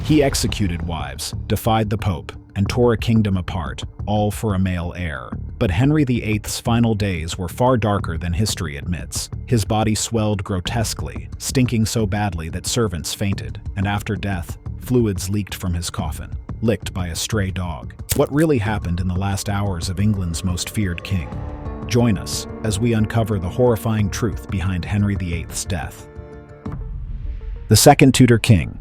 He executed wives, defied the Pope, and tore a kingdom apart, all for a male heir. But Henry VIII's final days were far darker than history admits. His body swelled grotesquely, stinking so badly that servants fainted, and after death, fluids leaked from his coffin, licked by a stray dog. What really happened in the last hours of England's most feared king? Join us as we uncover the horrifying truth behind Henry VIII's death. The second Tudor king.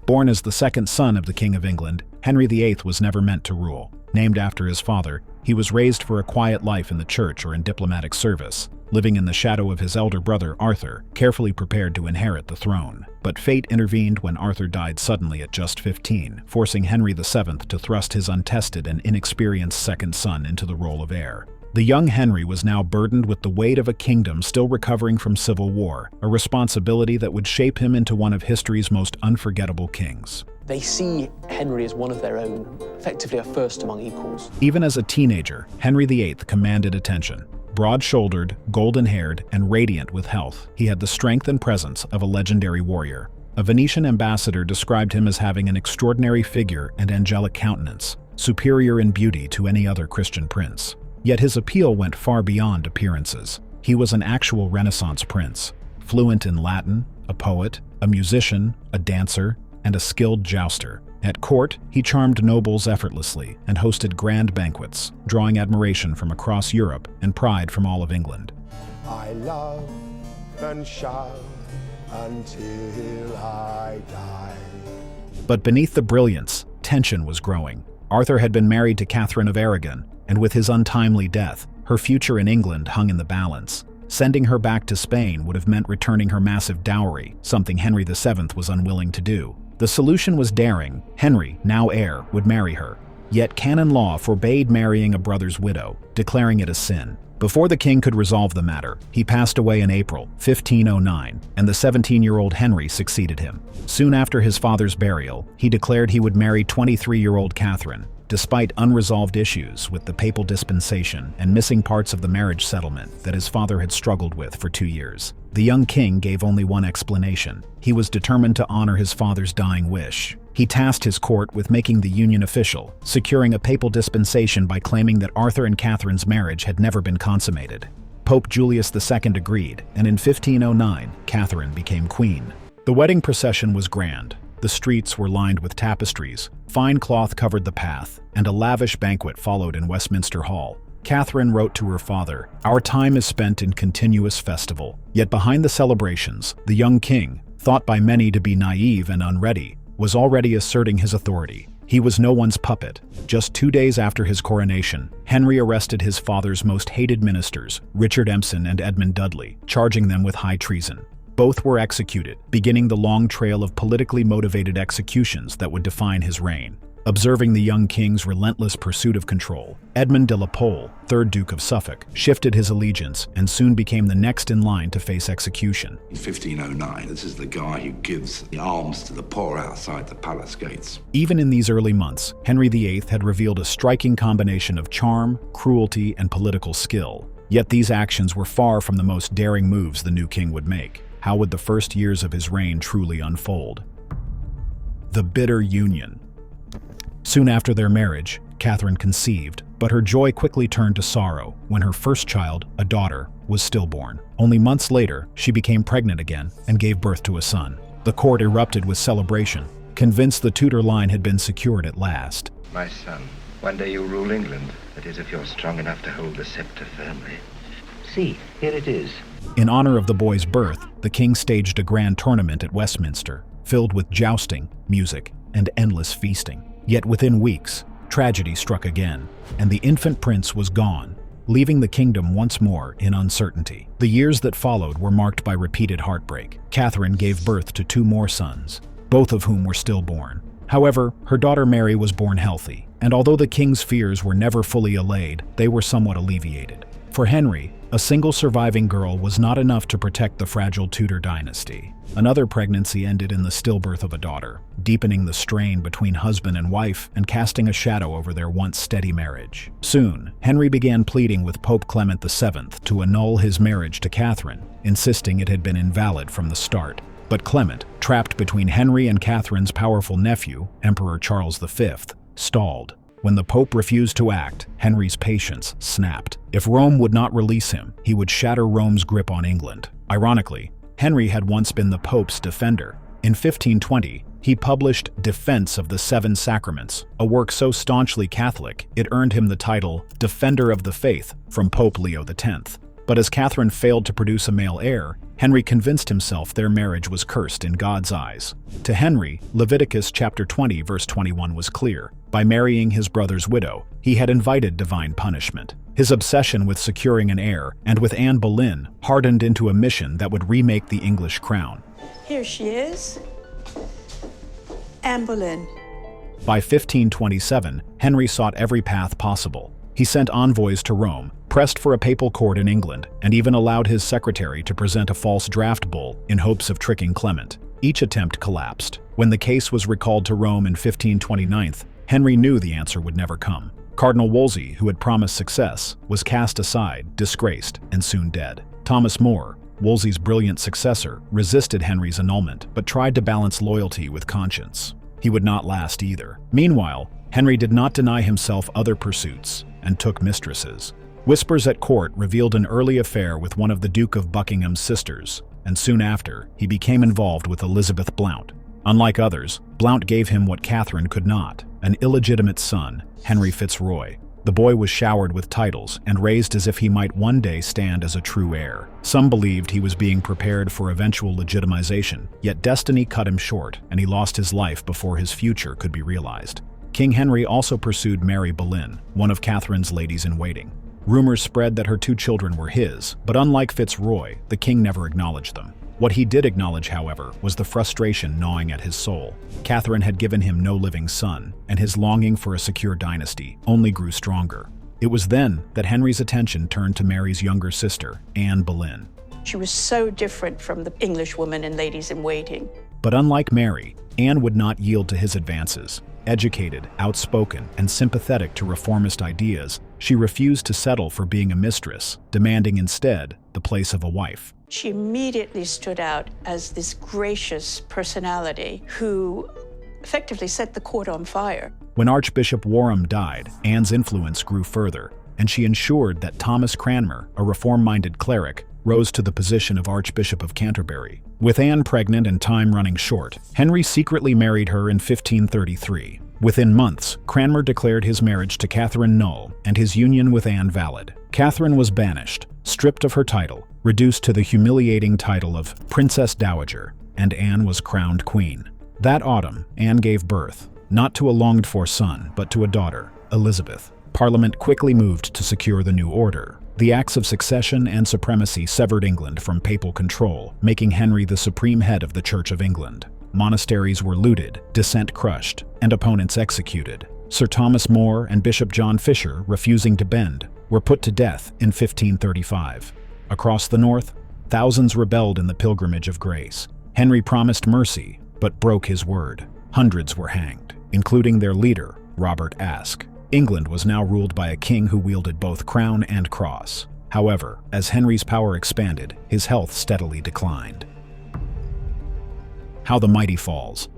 Born as the second son of the King of England, Henry VIII was never meant to rule. Named after his father, he was raised for a quiet life in the church or in diplomatic service, living in the shadow of his elder brother Arthur, carefully prepared to inherit the throne. But fate intervened when Arthur died suddenly at just 15, forcing Henry VII to thrust his untested and inexperienced second son into the role of heir. The young Henry was now burdened with the weight of a kingdom still recovering from civil war, a responsibility that would shape him into one of history's most unforgettable kings. They see Henry as one of their own, effectively a first among equals. Even as a teenager, Henry VIII commanded attention. Broad-shouldered, golden-haired, and radiant with health, he had the strength and presence of a legendary warrior. A Venetian ambassador described him as having an extraordinary figure and angelic countenance, superior in beauty to any other Christian prince. Yet his appeal went far beyond appearances. He was an actual Renaissance prince, fluent in Latin, a poet, a musician, a dancer, and a skilled jouster. At court, he charmed nobles effortlessly and hosted grand banquets, drawing admiration from across Europe and pride from all of England. I love and shall until I die. But beneath the brilliance, tension was growing. Arthur had been married to Catherine of Aragon, and with his untimely death, her future in England hung in the balance. Sending her back to Spain would have meant returning her massive dowry, something Henry VII was unwilling to do. The solution was daring. Henry, now heir, would marry her. Yet canon law forbade marrying a brother's widow, declaring it a sin. Before the king could resolve the matter, he passed away in April 1509, and the 17-year-old Henry succeeded him. Soon after his father's burial, he declared he would marry 23-year-old Catherine, despite unresolved issues with the papal dispensation and missing parts of the marriage settlement that his father had struggled with for 2 years. The young king gave only one explanation. He was determined to honor his father's dying wish. He tasked his court with making the union official, securing a papal dispensation by claiming that Arthur and Catherine's marriage had never been consummated. Pope Julius II agreed, and in 1509, Catherine became queen. The wedding procession was grand. The streets were lined with tapestries, fine cloth covered the path, and a lavish banquet followed in Westminster Hall. Catherine wrote to her father, "Our time is spent in continuous festival." Yet behind the celebrations, the young king, thought by many to be naive and unready, was already asserting his authority. He was no one's puppet. Just 2 days after his coronation, Henry arrested his father's most hated ministers, Richard Empson and Edmund Dudley, charging them with high treason. Both were executed, beginning the long trail of politically motivated executions that would define his reign. Observing the young king's relentless pursuit of control, Edmund de la Pole, 3rd Duke of Suffolk, shifted his allegiance and soon became the next in line to face execution. In 1509, this is the guy who gives the alms to the poor outside the palace gates. Even in these early months, Henry VIII had revealed a striking combination of charm, cruelty, and political skill. Yet these actions were far from the most daring moves the new king would make. How would the first years of his reign truly unfold? The bitter union. Soon after their marriage, Catherine conceived, but her joy quickly turned to sorrow when her first child, a daughter, was stillborn. Only months later, she became pregnant again and gave birth to a son. The court erupted with celebration, convinced the Tudor line had been secured at last. My son, one day you'll rule England, that is if you're strong enough to hold the scepter firmly. See, here it is. In honor of the boy's birth, the king staged a grand tournament at Westminster, filled with jousting, music, and endless feasting. Yet within weeks, tragedy struck again, and the infant prince was gone, leaving the kingdom once more in uncertainty. The years that followed were marked by repeated heartbreak. Catherine gave birth to 2 more sons, both of whom were stillborn. However, her daughter Mary was born healthy, and although the king's fears were never fully allayed, they were somewhat alleviated. For Henry, a single surviving girl was not enough to protect the fragile Tudor dynasty. Another pregnancy ended in the stillbirth of a daughter, deepening the strain between husband and wife and casting a shadow over their once steady marriage. Soon, Henry began pleading with Pope Clement VII to annul his marriage to Catherine, insisting it had been invalid from the start. But Clement, trapped between Henry and Catherine's powerful nephew, Emperor Charles V, stalled. When the Pope refused to act, Henry's patience snapped. If Rome would not release him, he would shatter Rome's grip on England. Ironically, Henry had once been the Pope's defender. In 1520, he published Defense of the Seven Sacraments, a work so staunchly Catholic it earned him the title Defender of the Faith from Pope Leo X. But as Catherine failed to produce a male heir, Henry convinced himself their marriage was cursed in God's eyes. To Henry, Leviticus chapter 20 verse 21 was clear. By marrying his brother's widow, he had invited divine punishment. His obsession with securing an heir, and with Anne Boleyn, hardened into a mission that would remake the English crown. Here she is, Anne Boleyn. By 1527, Henry sought every path possible. He sent envoys to Rome, pressed for a papal court in England, and even allowed his secretary to present a false draft bull in hopes of tricking Clement. Each attempt collapsed. When the case was recalled to Rome in 1529, Henry knew the answer would never come. Cardinal Wolsey, who had promised success, was cast aside, disgraced, and soon dead. Thomas More, Wolsey's brilliant successor, resisted Henry's annulment, but tried to balance loyalty with conscience. He would not last either. Meanwhile, Henry did not deny himself other pursuits, and took mistresses. Whispers at court revealed an early affair with one of the Duke of Buckingham's sisters, and soon after, he became involved with Elizabeth Blount. Unlike others, Blount gave him what Catherine could not, an illegitimate son, Henry Fitzroy. The boy was showered with titles and raised as if he might one day stand as a true heir. Some believed he was being prepared for eventual legitimization, yet destiny cut him short, and he lost his life before his future could be realized. King Henry also pursued Mary Boleyn, one of Catherine's ladies-in-waiting. Rumors spread that her 2 children were his, but unlike Fitzroy, the king never acknowledged them. What he did acknowledge, however, was the frustration gnawing at his soul. Catherine had given him no living son, and his longing for a secure dynasty only grew stronger. It was then that Henry's attention turned to Mary's younger sister, Anne Boleyn. She was so different from the English woman and ladies-in-waiting. But unlike Mary, Anne would not yield to his advances. Educated, outspoken, and sympathetic to reformist ideas, she refused to settle for being a mistress, demanding instead the place of a wife. She immediately stood out as this gracious personality who effectively set the court on fire. When Archbishop Warham died, Anne's influence grew further, and she ensured that Thomas Cranmer, a reform-minded cleric, rose to the position of Archbishop of Canterbury. With Anne pregnant and time running short, Henry secretly married her in 1533. Within months, Cranmer declared his marriage to Catherine null and his union with Anne valid. Catherine was banished, stripped of her title, reduced to the humiliating title of Princess Dowager, and Anne was crowned queen. That autumn, Anne gave birth, not to a longed-for son, but to a daughter, Elizabeth. Parliament quickly moved to secure the new order. The Acts of Succession and Supremacy severed England from papal control, making Henry the supreme head of the Church of England. Monasteries were looted, dissent crushed, and opponents executed. Sir Thomas More and Bishop John Fisher, refusing to bend, were put to death in 1535. Across the north, thousands rebelled in the Pilgrimage of Grace. Henry promised mercy, but broke his word. Hundreds were hanged, including their leader, Robert Aske. England was now ruled by a king who wielded both crown and cross. However, as Henry's power expanded, his health steadily declined. How the mighty falls.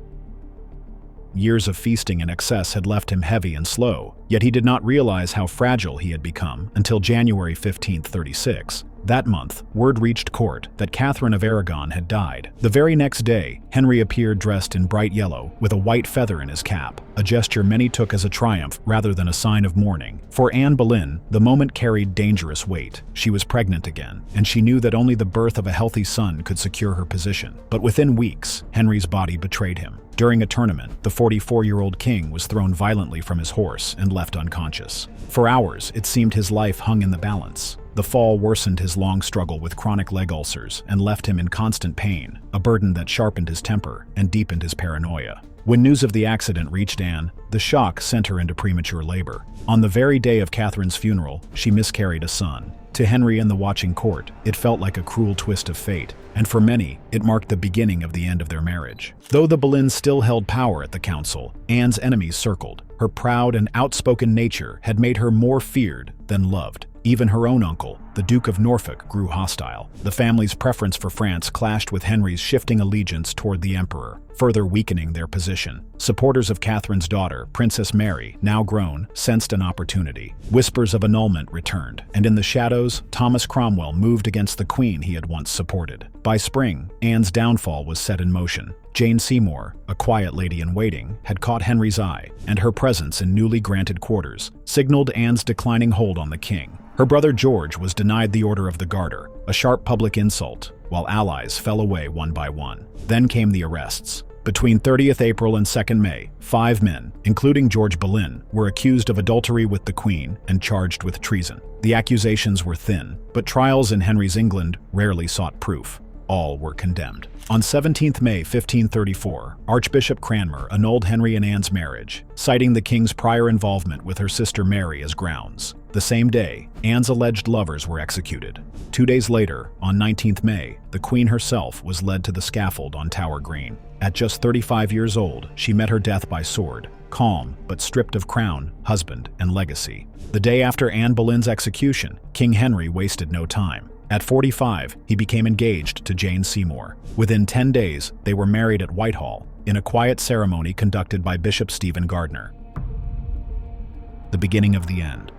Years of feasting and excess had left him heavy and slow, yet he did not realize how fragile he had become until January 1536. That month, word reached court that Catherine of Aragon had died. The very next day, Henry appeared dressed in bright yellow, with a white feather in his cap, a gesture many took as a triumph rather than a sign of mourning. For Anne Boleyn, the moment carried dangerous weight. She was pregnant again, and she knew that only the birth of a healthy son could secure her position. But within weeks, Henry's body betrayed him. During a tournament, the 44-year-old king was thrown violently from his horse and left unconscious. For hours, it seemed his life hung in the balance. The fall worsened his long struggle with chronic leg ulcers and left him in constant pain, a burden that sharpened his temper and deepened his paranoia. When news of the accident reached Anne, the shock sent her into premature labor. On the very day of Catherine's funeral, she miscarried a son. To Henry and the watching court, it felt like a cruel twist of fate, and for many, it marked the beginning of the end of their marriage. Though the Boleyns still held power at the council, Anne's enemies circled. Her proud and outspoken nature had made her more feared than loved. Even her own uncle, the Duke of Norfolk grew hostile. The family's preference for France clashed with Henry's shifting allegiance toward the emperor, further weakening their position. Supporters of Catherine's daughter, Princess Mary, now grown, sensed an opportunity. Whispers of annulment returned, and in the shadows, Thomas Cromwell moved against the queen he had once supported. By spring, Anne's downfall was set in motion. Jane Seymour, a quiet lady-in-waiting, had caught Henry's eye, and her presence in newly granted quarters signaled Anne's declining hold on the king. Her brother George was denied the Order of the Garter, a sharp public insult, while allies fell away one by one. Then came the arrests. Between 30th April and 2nd May, 5 men, including George Boleyn, were accused of adultery with the Queen and charged with treason. The accusations were thin, but trials in Henry's England rarely sought proof. All were condemned. On 17th May 1534, Archbishop Cranmer annulled Henry and Anne's marriage, citing the king's prior involvement with her sister Mary as grounds. The same day, Anne's alleged lovers were executed. 2 days later, on 19th May, the Queen herself was led to the scaffold on Tower Green. At just 35 years old, she met her death by sword, calm but stripped of crown, husband, and legacy. The day after Anne Boleyn's execution, King Henry wasted no time. At 45, he became engaged to Jane Seymour. Within 10 days, they were married at Whitehall, in a quiet ceremony conducted by Bishop Stephen Gardiner. The beginning of the end.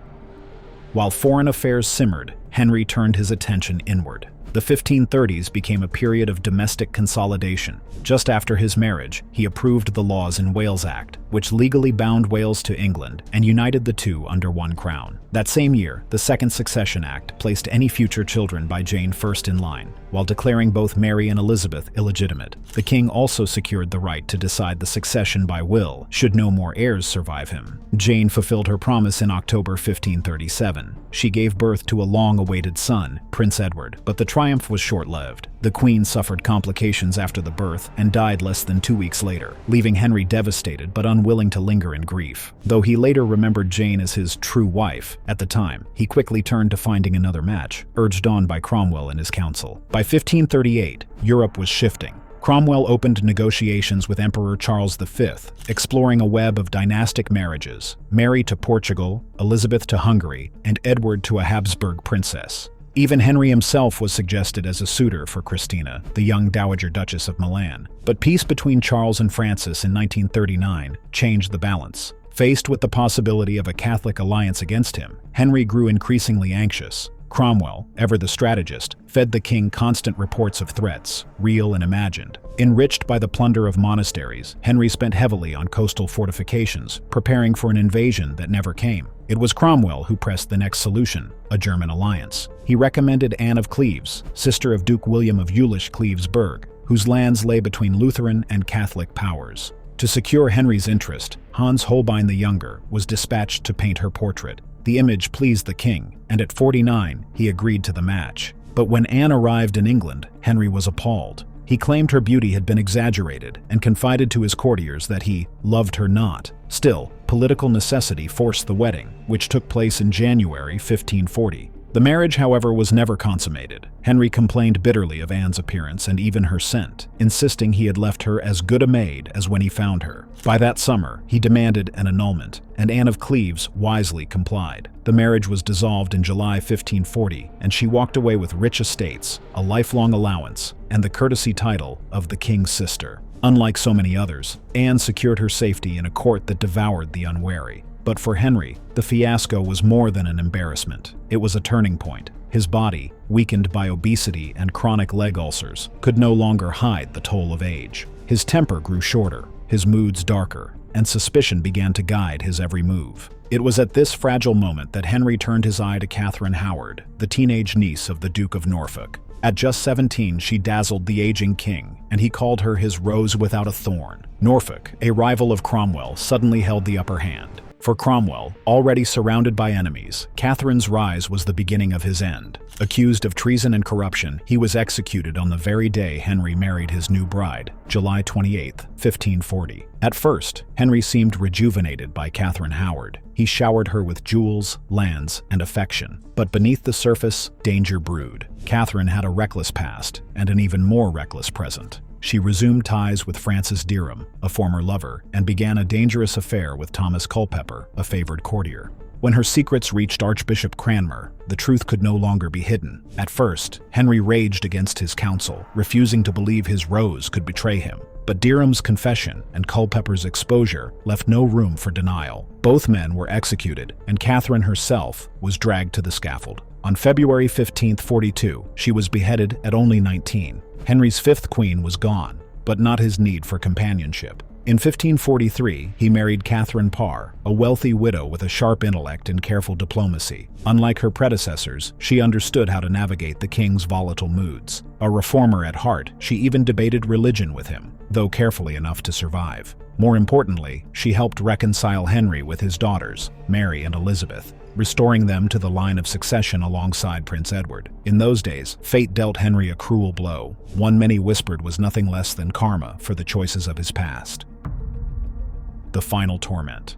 While foreign affairs simmered, Henry turned his attention inward. The 1530s became a period of domestic consolidation. Just after his marriage, he approved the Laws in Wales Act, which legally bound Wales to England and united the two under one crown. That same year, the Second Succession Act placed any future children by Jane first in line, while declaring both Mary and Elizabeth illegitimate. The king also secured the right to decide the succession by will, should no more heirs survive him. Jane fulfilled her promise in October 1537. She gave birth to a long-awaited son, Prince Edward, but the triumph was short-lived. The Queen suffered complications after the birth and died less than 2 weeks later, leaving Henry devastated but unwilling to linger in grief. Though he later remembered Jane as his true wife, at the time, he quickly turned to finding another match, urged on by Cromwell and his council. By 1538, Europe was shifting. Cromwell opened negotiations with Emperor Charles V, exploring a web of dynastic marriages, Mary to Portugal, Elizabeth to Hungary, and Edward to a Habsburg princess. Even Henry himself was suggested as a suitor for Christina, the young Dowager Duchess of Milan. But peace between Charles and Francis in 1939 changed the balance. Faced with the possibility of a Catholic alliance against him, Henry grew increasingly anxious. Cromwell, ever the strategist, fed the king constant reports of threats, real and imagined. Enriched by the plunder of monasteries, Henry spent heavily on coastal fortifications, preparing for an invasion that never came. It was Cromwell who pressed the next solution, a German alliance. He recommended Anne of Cleves, sister of Duke William of Jülich-Cleves-Berg, whose lands lay between Lutheran and Catholic powers. To secure Henry's interest, Hans Holbein the Younger was dispatched to paint her portrait. The image pleased the king, and at 49, he agreed to the match. But when Anne arrived in England, Henry was appalled. He claimed her beauty had been exaggerated and confided to his courtiers that he loved her not. Still, political necessity forced the wedding, which took place in January 1540. The marriage, however, was never consummated. Henry complained bitterly of Anne's appearance and even her scent, insisting he had left her as good a maid as when he found her. By that summer, he demanded an annulment, and Anne of Cleves wisely complied. The marriage was dissolved in July 1540, and she walked away with rich estates, a lifelong allowance, and the courtesy title of the king's sister. Unlike so many others, Anne secured her safety in a court that devoured the unwary. But for Henry, the fiasco was more than an embarrassment. It was a turning point. His body, weakened by obesity and chronic leg ulcers, could no longer hide the toll of age. His temper grew shorter, his moods darker, and suspicion began to guide his every move. It was at this fragile moment that Henry turned his eye to Catherine Howard, the teenage niece of the Duke of Norfolk. At just 17, she dazzled the aging king, and he called her his rose without a thorn. Norfolk, a rival of Cromwell, suddenly held the upper hand. For Cromwell, already surrounded by enemies, Catherine's rise was the beginning of his end. Accused of treason and corruption, he was executed on the very day Henry married his new bride, July 28, 1540. At first, Henry seemed rejuvenated by Catherine Howard. He showered her with jewels, lands, and affection. But beneath the surface, danger brewed. Catherine had a reckless past, and an even more reckless present. She resumed ties with Francis Derham, a former lover, and began a dangerous affair with Thomas Culpeper, a favored courtier. When her secrets reached Archbishop Cranmer, the truth could no longer be hidden. At first, Henry raged against his counsel, refusing to believe his Rose could betray him. But Derham's confession and Culpeper's exposure left no room for denial. Both men were executed, and Catherine herself was dragged to the scaffold. On February 15, 42, she was beheaded at only 19. Henry's fifth queen was gone, but not his need for companionship. In 1543, he married Catherine Parr, a wealthy widow with a sharp intellect and careful diplomacy. Unlike her predecessors, she understood how to navigate the king's volatile moods. A reformer at heart, she even debated religion with him, though carefully enough to survive. More importantly, she helped reconcile Henry with his daughters, Mary and Elizabeth, restoring them to the line of succession alongside Prince Edward. In those days, fate dealt Henry a cruel blow, one many whispered was nothing less than karma for the choices of his past. The final torment.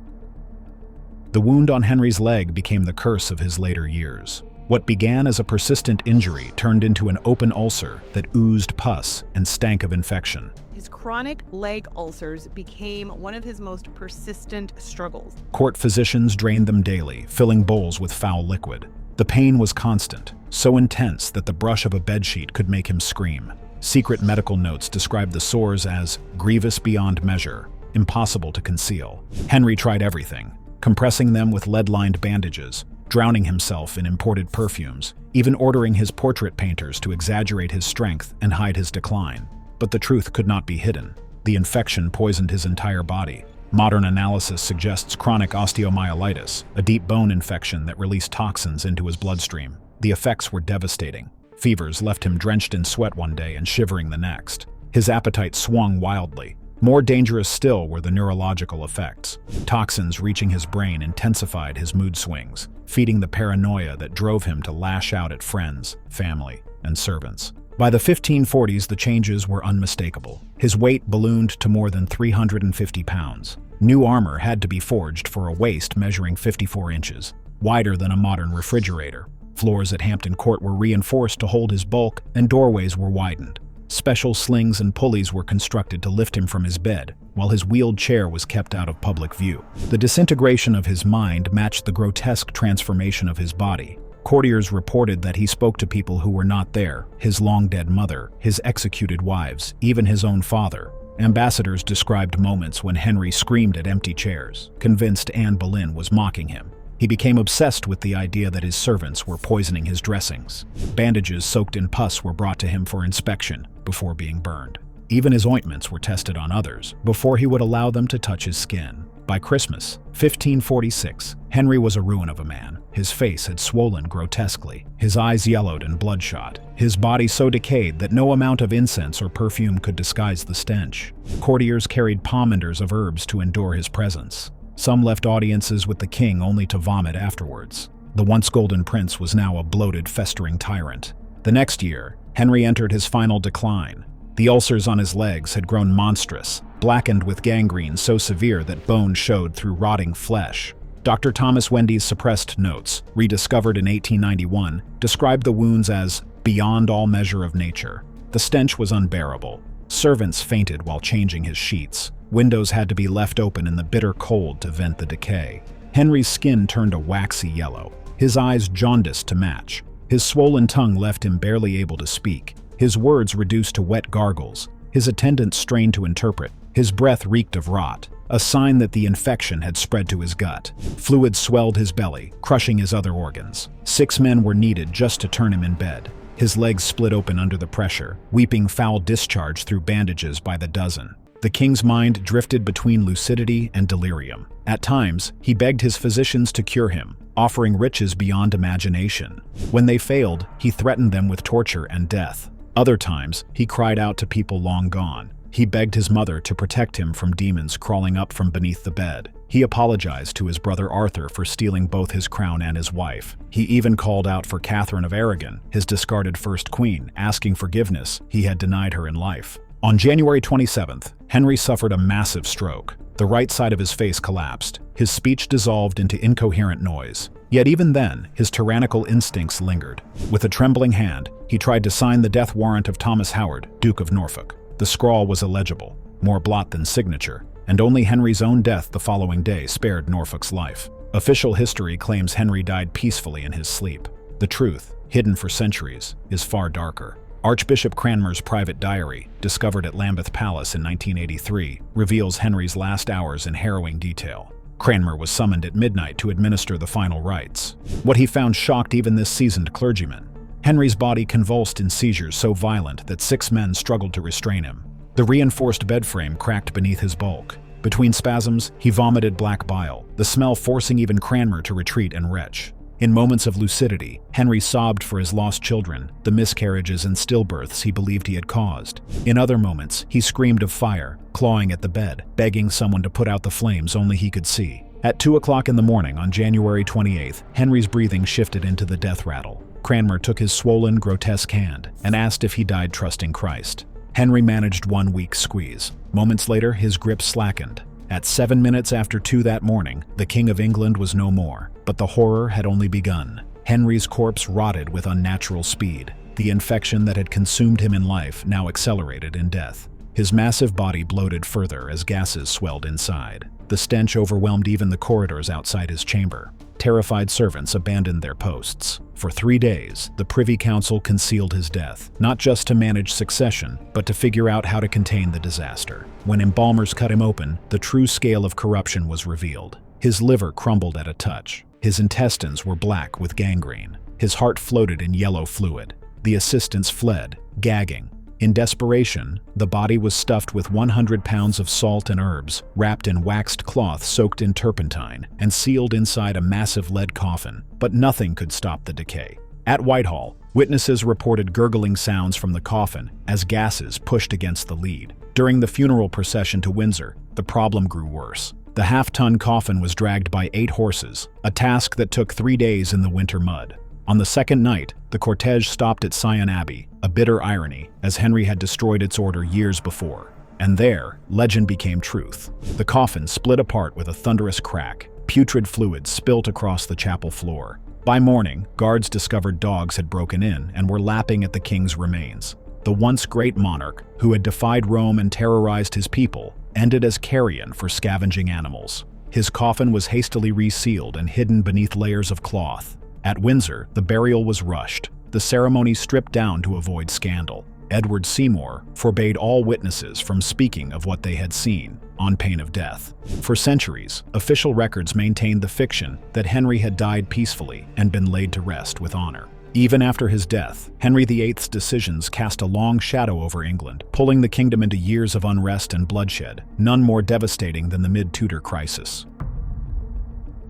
The wound on Henry's leg became the curse of his later years. What began as a persistent injury turned into an open ulcer that oozed pus and stank of infection. His chronic leg ulcers became one of his most persistent struggles. Court physicians drained them daily, filling bowls with foul liquid. The pain was constant, so intense that the brush of a bedsheet could make him scream. Secret medical notes described the sores as grievous beyond measure, impossible to conceal. Henry tried everything, compressing them with lead-lined bandages, drowning himself in imported perfumes, even ordering his portrait painters to exaggerate his strength and hide his decline. But the truth could not be hidden. The infection poisoned his entire body. Modern analysis suggests chronic osteomyelitis, a deep bone infection that released toxins into his bloodstream. The effects were devastating. Fevers left him drenched in sweat one day and shivering the next. His appetite swung wildly. More dangerous still were the neurological effects. Toxins reaching his brain intensified his mood swings, feeding the paranoia that drove him to lash out at friends, family, and servants. By the 1540s, the changes were unmistakable. His weight ballooned to more than 350 pounds. New armor had to be forged for a waist measuring 54 inches, wider than a modern refrigerator. Floors at Hampton Court were reinforced to hold his bulk, and doorways were widened. Special slings and pulleys were constructed to lift him from his bed, while his wheeled chair was kept out of public view. The disintegration of his mind matched the grotesque transformation of his body. Courtiers reported that he spoke to people who were not there, his long-dead mother, his executed wives, even his own father. Ambassadors described moments when Henry screamed at empty chairs, convinced Anne Boleyn was mocking him. He became obsessed with the idea that his servants were poisoning his dressings. Bandages soaked in pus were brought to him for inspection before being burned. Even his ointments were tested on others before he would allow them to touch his skin. By Christmas, 1546, Henry was a ruin of a man. His face had swollen grotesquely, his eyes yellowed and bloodshot, his body so decayed that no amount of incense or perfume could disguise the stench. Courtiers carried pomanders of herbs to endure his presence. Some left audiences with the king only to vomit afterwards. The once golden prince was now a bloated, festering tyrant. The next year, Henry entered his final decline. The ulcers on his legs had grown monstrous, blackened with gangrene so severe that bone showed through rotting flesh. Dr. Thomas Wendy's suppressed notes, rediscovered in 1891, described the wounds as beyond all measure of nature. The stench was unbearable. Servants fainted while changing his sheets. Windows had to be left open in the bitter cold to vent the decay. Henry's skin turned a waxy yellow, his eyes jaundiced to match. His swollen tongue left him barely able to speak, his words reduced to wet gargles, his attendants strained to interpret. His breath reeked of rot, a sign that the infection had spread to his gut. Fluid swelled his belly, crushing his other organs. 6 men were needed just to turn him in bed. His legs split open under the pressure, weeping foul discharge through bandages by the dozen. The king's mind drifted between lucidity and delirium. At times, he begged his physicians to cure him, offering riches beyond imagination. When they failed, he threatened them with torture and death. Other times, he cried out to people long gone. He begged his mother to protect him from demons crawling up from beneath the bed. He apologized to his brother Arthur for stealing both his crown and his wife. He even called out for Catherine of Aragon, his discarded first queen, asking forgiveness. He had denied her in life. On January 27th, Henry suffered a massive stroke. The right side of his face collapsed. His speech dissolved into incoherent noise. Yet even then, his tyrannical instincts lingered. With a trembling hand, he tried to sign the death warrant of Thomas Howard, Duke of Norfolk. The scrawl was illegible, more blot than signature, and only Henry's own death the following day spared Norfolk's life. Official history claims Henry died peacefully in his sleep. The truth, hidden for centuries, is far darker. Archbishop Cranmer's private diary, discovered at Lambeth Palace in 1983, reveals Henry's last hours in harrowing detail. Cranmer was summoned at midnight to administer the final rites. What he found shocked even this seasoned clergyman. Henry's body convulsed in seizures so violent that 6 men struggled to restrain him. The reinforced bed frame cracked beneath his bulk. Between spasms, he vomited black bile, the smell forcing even Cranmer to retreat and retch. In moments of lucidity, Henry sobbed for his lost children, the miscarriages and stillbirths he believed he had caused. In other moments, he screamed of fire, clawing at the bed, begging someone to put out the flames only he could see. At 2 o'clock in the morning on January 28th, Henry's breathing shifted into the death rattle. Cranmer took his swollen, grotesque hand and asked if he died trusting Christ. Henry managed one weak squeeze. Moments later, his grip slackened. At 7 minutes after 2 that morning, the King of England was no more. But the horror had only begun. Henry's corpse rotted with unnatural speed. The infection that had consumed him in life now accelerated in death. His massive body bloated further as gases swelled inside. The stench overwhelmed even the corridors outside his chamber. Terrified servants abandoned their posts. For 3 days, the Privy Council concealed his death, not just to manage succession, but to figure out how to contain the disaster. When embalmers cut him open, the true scale of corruption was revealed. His liver crumbled at a touch. His intestines were black with gangrene. His heart floated in yellow fluid. The assistants fled, gagging. In desperation, the body was stuffed with 100 pounds of salt and herbs, wrapped in waxed cloth soaked in turpentine, and sealed inside a massive lead coffin. But nothing could stop the decay. At Whitehall, witnesses reported gurgling sounds from the coffin as gases pushed against the lead. During the funeral procession to Windsor, the problem grew worse. The half-ton coffin was dragged by 8 horses, a task that took 3 days in the winter mud. On the second night, the cortege stopped at Sion Abbey, a bitter irony, as Henry had destroyed its order years before. And there, legend became truth. The coffin split apart with a thunderous crack. Putrid fluid spilt across the chapel floor. By morning, guards discovered dogs had broken in and were lapping at the king's remains. The once great monarch, who had defied Rome and terrorized his people, ended as carrion for scavenging animals. His coffin was hastily resealed and hidden beneath layers of cloth. At Windsor, the burial was rushed, the ceremony stripped down to avoid scandal. Edward Seymour forbade all witnesses from speaking of what they had seen, on pain of death. For centuries, official records maintained the fiction that Henry had died peacefully and been laid to rest with honor. Even after his death, Henry VIII's decisions cast a long shadow over England, pulling the kingdom into years of unrest and bloodshed, none more devastating than the mid-Tudor crisis.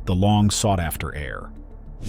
The long-sought-after heir.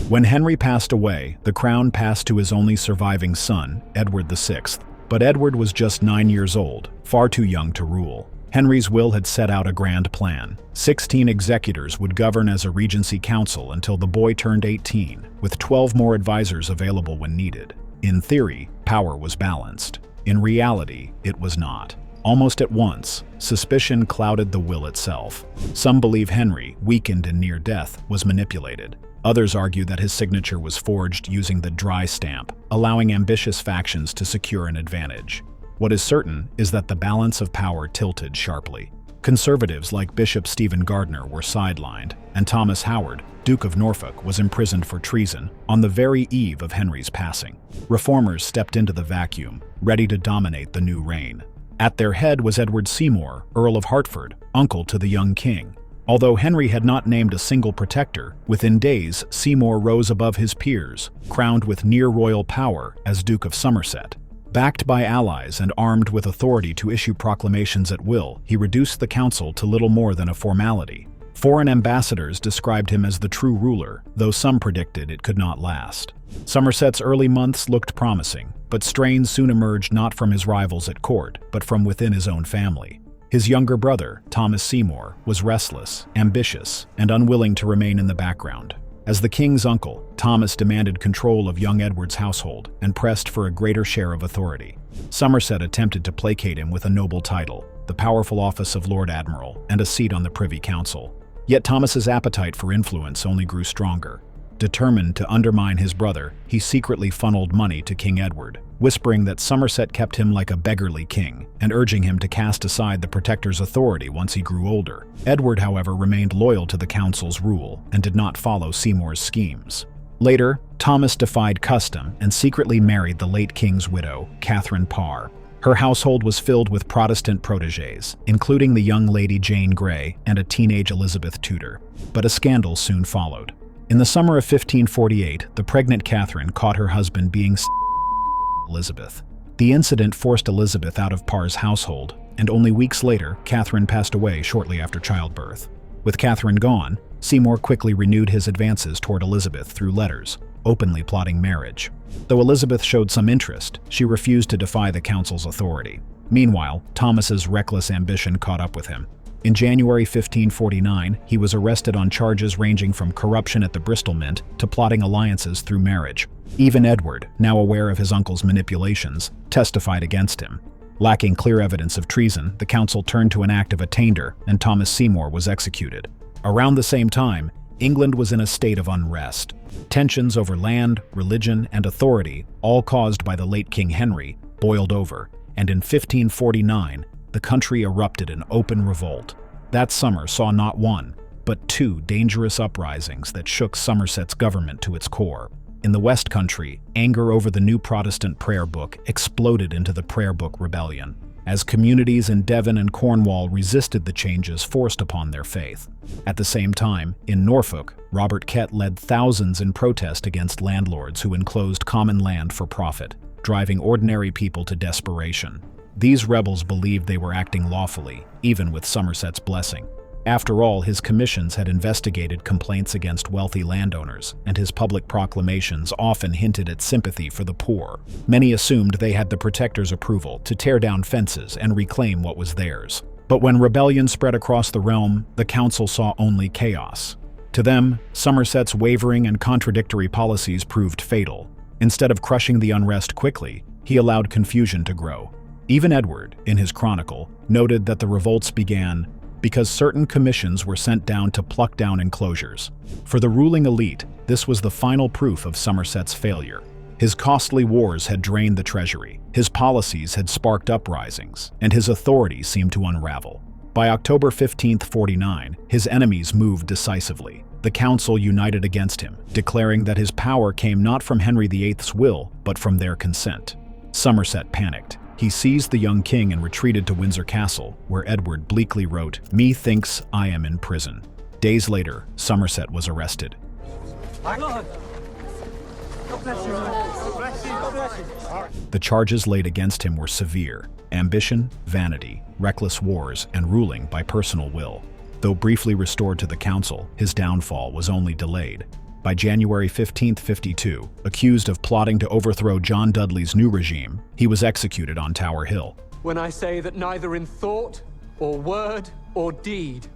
When Henry passed away, the crown passed to his only surviving son, Edward VI. But Edward was just 9 years old, far too young to rule. Henry's will had set out a grand plan. 16 executors would govern as a regency council until the boy turned 18, with 12 more advisors available when needed. In theory, power was balanced. In reality, it was not. Almost at once, suspicion clouded the will itself. Some believe Henry, weakened and near death, was manipulated. Others argue that his signature was forged using the dry stamp, allowing ambitious factions to secure an advantage. What is certain is that the balance of power tilted sharply. Conservatives like Bishop Stephen Gardiner were sidelined, and Thomas Howard, Duke of Norfolk, was imprisoned for treason on the very eve of Henry's passing. Reformers stepped into the vacuum, ready to dominate the new reign. At their head was Edward Seymour, Earl of Hertford, uncle to the young king. Although Henry had not named a single protector, within days Seymour rose above his peers, crowned with near-royal power as Duke of Somerset. Backed by allies and armed with authority to issue proclamations at will, he reduced the council to little more than a formality. Foreign ambassadors described him as the true ruler, though some predicted it could not last. Somerset's early months looked promising, but strains soon emerged not from his rivals at court, but from within his own family. His younger brother, Thomas Seymour, was restless, ambitious, and unwilling to remain in the background. As the king's uncle, Thomas demanded control of young Edward's household and pressed for a greater share of authority. Somerset attempted to placate him with a noble title, the powerful office of Lord Admiral, and a seat on the Privy Council. Yet Thomas's appetite for influence only grew stronger. Determined to undermine his brother, he secretly funneled money to King Edward. whispering that Somerset kept him like a beggarly king, and urging him to cast aside the protector's authority once he grew older. Edward, however, remained loyal to the council's rule and did not follow Seymour's schemes. Later, Thomas defied custom and secretly married the late king's widow, Catherine Parr. Her household was filled with Protestant protégés, including the young Lady Jane Grey and a teenage Elizabeth Tudor. But a scandal soon followed. In the summer of 1548, the pregnant Catherine caught her husband being Elizabeth. The incident forced Elizabeth out of Parr's household, and only weeks later, Catherine passed away shortly after childbirth. With Catherine gone, Seymour quickly renewed his advances toward Elizabeth through letters, openly plotting marriage. Though Elizabeth showed some interest, she refused to defy the council's authority. Meanwhile, Thomas's reckless ambition caught up with him. In January 1549, he was arrested on charges ranging from corruption at the Bristol Mint to plotting alliances through marriage. Even Edward, now aware of his uncle's manipulations, testified against him. Lacking clear evidence of treason, the council turned to an act of attainder, and Thomas Seymour was executed. Around the same time, England was in a state of unrest. Tensions over land, religion, and authority, all caused by the late King Henry, boiled over, and in 1549, the country erupted in open revolt. That summer saw not one, but two dangerous uprisings that shook Somerset's government to its core. In the West Country, anger over the new Protestant prayer book exploded into the Prayer Book Rebellion, as communities in Devon and Cornwall resisted the changes forced upon their faith. At the same time, in Norfolk, Robert Kett led thousands in protest against landlords who enclosed common land for profit, driving ordinary people to desperation. These rebels believed they were acting lawfully, even with Somerset's blessing. After all, his commissions had investigated complaints against wealthy landowners, and his public proclamations often hinted at sympathy for the poor. Many assumed they had the protector's approval to tear down fences and reclaim what was theirs. But when rebellion spread across the realm, the council saw only chaos. To them, Somerset's wavering and contradictory policies proved fatal. Instead of crushing the unrest quickly, he allowed confusion to grow. Even Edward, in his chronicle, noted that the revolts began because certain commissions were sent down to pluck down enclosures. For the ruling elite, this was the final proof of Somerset's failure. His costly wars had drained the treasury, his policies had sparked uprisings, and his authority seemed to unravel. By October 1549, his enemies moved decisively. The council united against him, declaring that his power came not from Henry VIII's will, but from their consent. Somerset panicked. He seized the young king and retreated to Windsor Castle, where Edward bleakly wrote, "Methinks I am in prison." Days later, Somerset was arrested. The charges laid against him were severe: ambition, vanity, reckless wars, and ruling by personal will. Though briefly restored to the council, his downfall was only delayed. By January 1552, accused of plotting to overthrow John Dudley's new regime, he was executed on Tower Hill. When I say that neither in thought, or word, or deed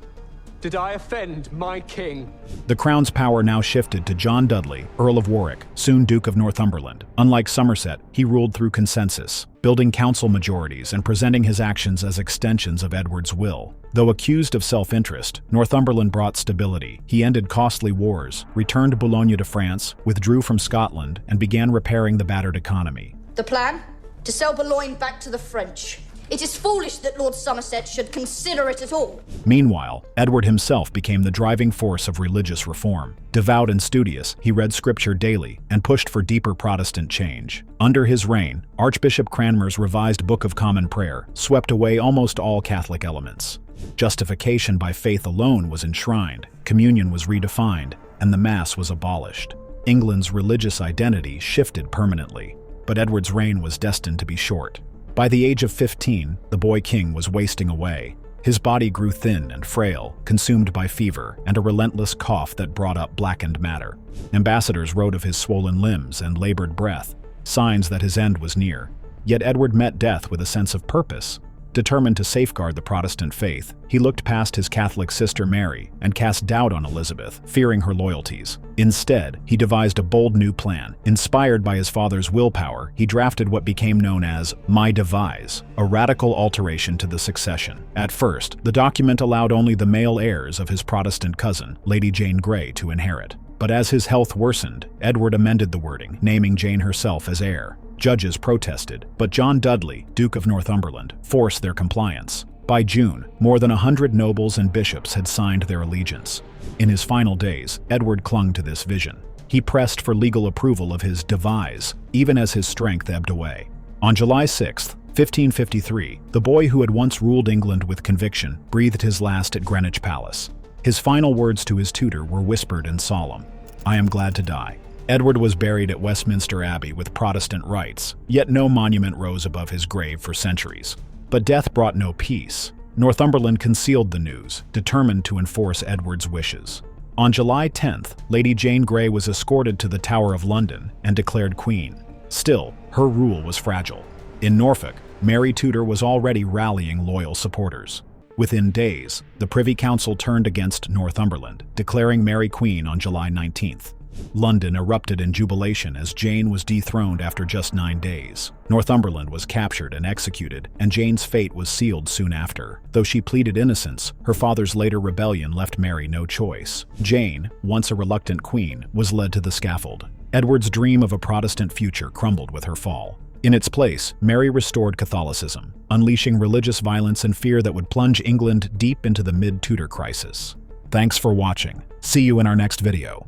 did I offend my king. The crown's power now shifted to John Dudley, Earl of Warwick, soon Duke of Northumberland. Unlike Somerset, he ruled through consensus, building council majorities and presenting his actions as extensions of Edward's will. Though accused of self-interest, Northumberland brought stability. He ended costly wars, returned Boulogne to France, withdrew from Scotland, and began repairing the battered economy. The plan? To sell Boulogne back to the French. It is foolish that Lord Somerset should consider it at all. Meanwhile, Edward himself became the driving force of religious reform. Devout and studious, he read scripture daily and pushed for deeper Protestant change. Under his reign, Archbishop Cranmer's revised Book of Common Prayer swept away almost all Catholic elements. Justification by faith alone was enshrined, communion was redefined, and the Mass was abolished. England's religious identity shifted permanently, but Edward's reign was destined to be short. By the age of 15, the boy king was wasting away. His body grew thin and frail, consumed by fever and a relentless cough that brought up blackened matter. Ambassadors wrote of his swollen limbs and labored breath, signs that his end was near. Yet Edward met death with a sense of purpose. Determined to safeguard the Protestant faith, he looked past his Catholic sister Mary and cast doubt on Elizabeth, fearing her loyalties. Instead, he devised a bold new plan. Inspired by his father's willpower, he drafted what became known as My Devise, a radical alteration to the succession. At first, the document allowed only the male heirs of his Protestant cousin, Lady Jane Grey, to inherit. But as his health worsened, Edward amended the wording, naming Jane herself as heir. Judges protested, but John Dudley, Duke of Northumberland, forced their compliance. By June, more than 100 nobles and bishops had signed their allegiance. In his final days, Edward clung to this vision. He pressed for legal approval of his devise, even as his strength ebbed away. On July 6, 1553, the boy who had once ruled England with conviction breathed his last at Greenwich Palace. His final words to his tutor were whispered and solemn. "I am glad to die." Edward was buried at Westminster Abbey with Protestant rites, yet no monument rose above his grave for centuries. But death brought no peace. Northumberland concealed the news, determined to enforce Edward's wishes. On July 10th, Lady Jane Grey was escorted to the Tower of London and declared queen. Still, her rule was fragile. In Norfolk, Mary Tudor was already rallying loyal supporters. Within days, the Privy Council turned against Northumberland, declaring Mary queen on July 19th. London erupted in jubilation as Jane was dethroned after just 9 days. Northumberland was captured and executed, and Jane's fate was sealed soon after. Though she pleaded innocence, her father's later rebellion left Mary no choice. Jane, once a reluctant queen, was led to the scaffold. Edward's dream of a Protestant future crumbled with her fall. In its place, Mary restored Catholicism, unleashing religious violence and fear that would plunge England deep into the mid-Tudor crisis. Thanks for watching. See you in our next video.